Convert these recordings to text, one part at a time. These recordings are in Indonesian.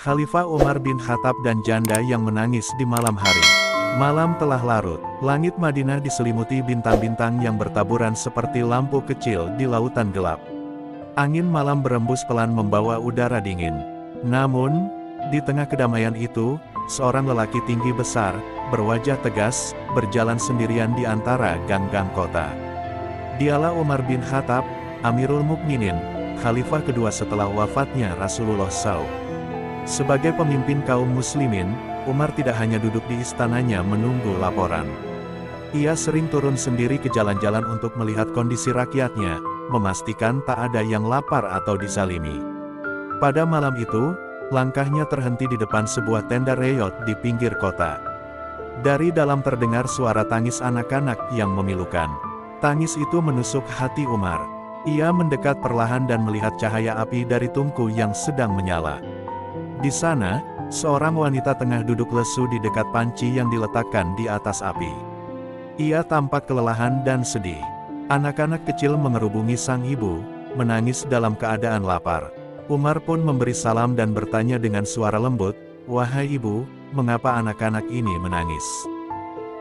Khalifah Umar bin Khattab dan janda yang menangis di malam hari. Malam telah larut, langit Madinah diselimuti bintang-bintang yang bertaburan seperti lampu kecil di lautan gelap. Angin malam berembus pelan membawa udara dingin. Namun, di tengah kedamaian itu, seorang lelaki tinggi besar, berwajah tegas, berjalan sendirian di antara gang-gang kota. Dialah Umar bin Khattab, Amirul Mukminin, khalifah kedua setelah wafatnya Rasulullah SAW. Sebagai pemimpin kaum muslimin, Umar tidak hanya duduk di istananya menunggu laporan. Ia sering turun sendiri ke jalan-jalan untuk melihat kondisi rakyatnya, memastikan tak ada yang lapar atau dizalimi. Pada malam itu, langkahnya terhenti di depan sebuah tenda reyot di pinggir kota. Dari dalam terdengar suara tangis anak-anak yang memilukan. Tangis itu menusuk hati Umar. Ia mendekat perlahan dan melihat cahaya api dari tungku yang sedang menyala. Di sana, seorang wanita tengah duduk lesu di dekat panci yang diletakkan di atas api. Ia tampak kelelahan dan sedih. Anak-anak kecil mengerubungi sang ibu, menangis dalam keadaan lapar. Umar pun memberi salam dan bertanya dengan suara lembut, "Wahai ibu, mengapa anak-anak ini menangis?"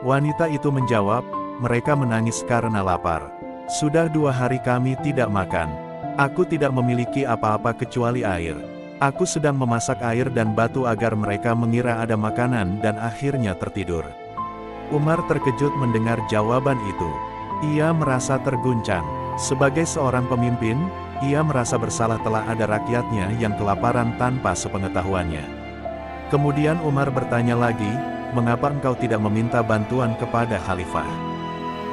Wanita itu menjawab, "Mereka menangis karena lapar. Sudah 2 hari kami tidak makan. Aku tidak memiliki apa-apa kecuali air. Aku sedang memasak air dan batu agar mereka mengira ada makanan dan akhirnya tertidur." Umar terkejut mendengar jawaban itu. Ia merasa terguncang. Sebagai seorang pemimpin, ia merasa bersalah telah ada rakyatnya yang kelaparan tanpa sepengetahuannya. Kemudian Umar bertanya lagi, "Mengapa engkau tidak meminta bantuan kepada khalifah?"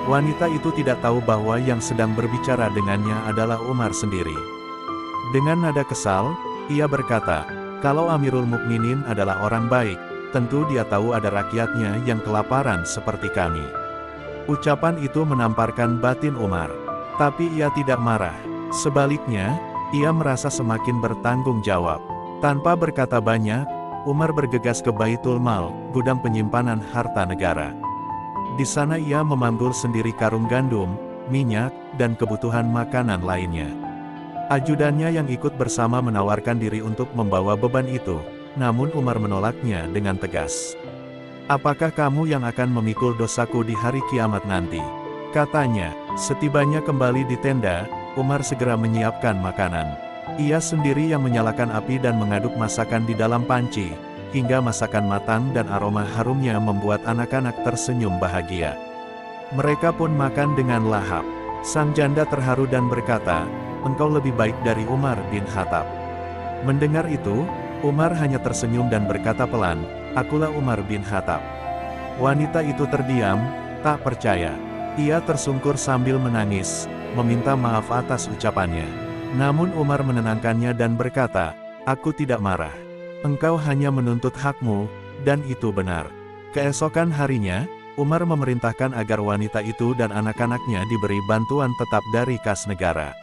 Wanita itu tidak tahu bahwa yang sedang berbicara dengannya adalah Umar sendiri. Dengan nada kesal, ia berkata, "Kalau Amirul Mukminin adalah orang baik, tentu dia tahu ada rakyatnya yang kelaparan seperti kami." Ucapan itu menamparkan batin Umar. Tapi ia tidak marah. Sebaliknya, ia merasa semakin bertanggung jawab. Tanpa berkata banyak, Umar bergegas ke Baitul Mal, gudang penyimpanan harta negara. Di sana ia memanggul sendiri karung gandum, minyak, dan kebutuhan makanan lainnya. Ajudannya yang ikut bersama menawarkan diri untuk membawa beban itu, namun Umar menolaknya dengan tegas. "Apakah kamu yang akan memikul dosaku di hari kiamat nanti?" katanya. Setibanya kembali di tenda, Umar segera menyiapkan makanan. Ia sendiri yang menyalakan api dan mengaduk masakan di dalam panci, hingga masakan matang dan aroma harumnya membuat anak-anak tersenyum bahagia. Mereka pun makan dengan lahap. Sang janda terharu dan berkata, "Engkau lebih baik dari Umar bin Khattab." Mendengar itu, Umar hanya tersenyum dan berkata pelan, "Akulah Umar bin Khattab." Wanita itu terdiam, tak percaya. Ia tersungkur sambil menangis, meminta maaf atas ucapannya. Namun Umar menenangkannya dan berkata, "Aku tidak marah. Engkau hanya menuntut hakmu, dan itu benar." Keesokan harinya, Umar memerintahkan agar wanita itu dan anak-anaknya diberi bantuan tetap dari kas negara.